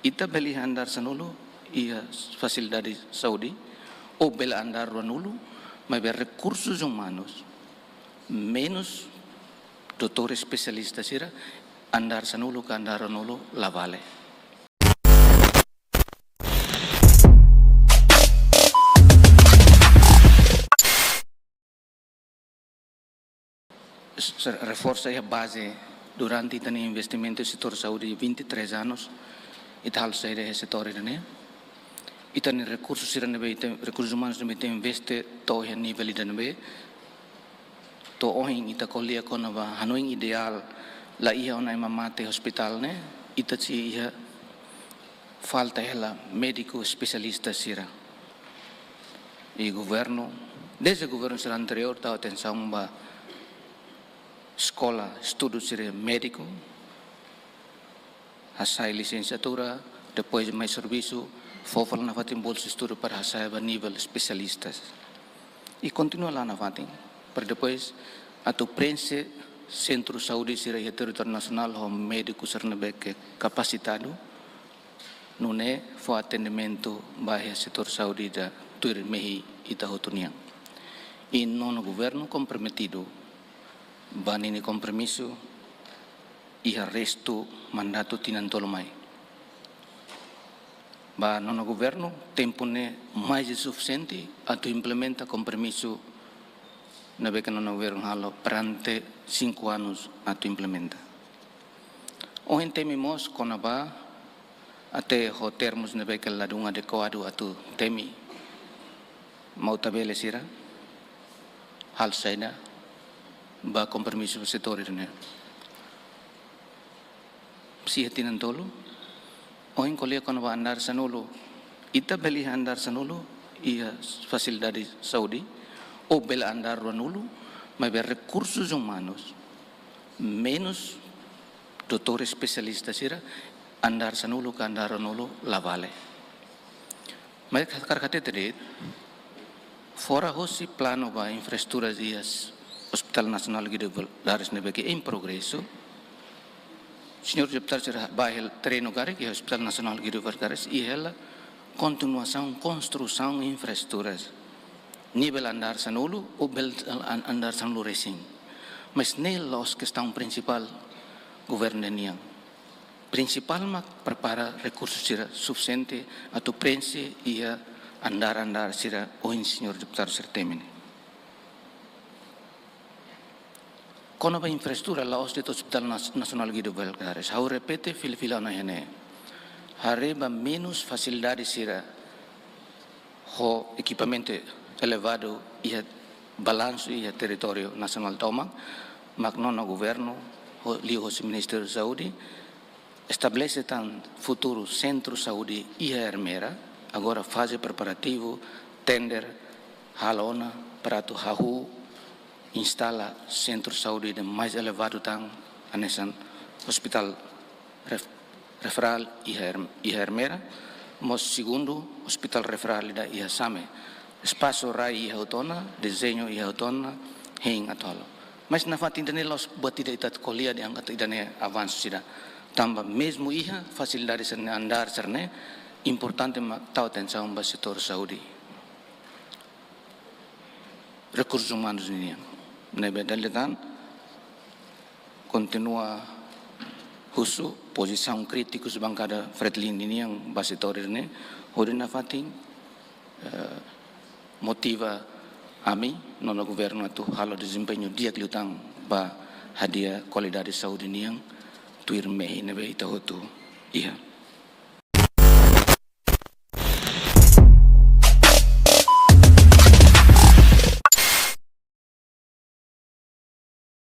Ita beli andar sanulu ia facilidade saúde ou bela andar ranulu, mas ver recursos humanos menos doutor especialista sira andar sanulu ka andar ranulu la vale. Reforça a base durante o investimento no setor saúde de 23 anos e tal sair esse setor né. E tem recursos recursos humanos nebe investe to a nível de nebe to ohin ita kolia kona ba hanoing ideal la ia ona mate hospital né ita si ia falta ela médico especialista sira e governo desde o governo sira anterior ta atenção ba escola estudo sira médico hasai licenciatura depois mais serviço fofal na fatin bolsa estudo para hasai ba nível especialistas e continua lá na fatin para depois atau prense centro saúde sira ia território nacional o médico sernebek capacitado não é for atendimento bahia setor saúde da tuir mehi ita hotuniang e nono governo comprometido banini compromisso e resto mandato tinantolomai ba nono governo tempo ne mais suficiente atau implementa compromisso na beca nono governo halo perante 5 anos atau implementa o temimos konaba até o termos na beca ladung adequado atau temi mau tabele sira hal saida ba compromisso setor ini si hatinan tolo o in kolia kono ba andar sanulu ita beli andar sanulu ia facilidade saúde ou bela andar ranulu mas ver recursos humanos menos doutor especialista sira andar sanulu ka andar ranulu la vale mas karkate tede fora hosi plano ba infraestrutura dias Hospital Nacional Guido Dares Nebeke em progresso. Senhor deputado será bairro treino gare que é Hospital Nacional Guido Dares e ela continuação construção infraestruturas nível andar sanulu ou bel andar sanulu racing. Mas nelos questão principal governo niang. Principal mak prepara recursos sira suficiente atau prense ia andar sira o senhor deputado sertemene. Kono ba infraestrutura laos de Hospital Nacional Guido Dares. Hau repete fil-fila na hene. Hare ba menos facilidade sira ho equipamento elevado ia balanço ia território nacional tomang magnono governo ho liho si Ministério da Saúde estabelece tan futuro centro saúde ia Hermera agora fase preparativo tender halona para tu hahu instala centro saúde de mais elevado tang anesan hospital referral ia Hermera mos segundo hospital referral da ia Same espaço rai ia autona desenho ia autona hing atolo mas na fatin dane los buat tidak itat kolia di angkat idane avanço sida tamba mesmo ia facilidade serne andar serne importante ma tau atenção ba setor saúde recursos humanos ini nebe dalitan continua husu posição críticos bancada Fretlin ini yang ba setor ini hodina fatin motiva ami nono governo atu halo desempenho dia kliutang ba hadia qualidade saúde niang tuir mehi nebe ita hotu iya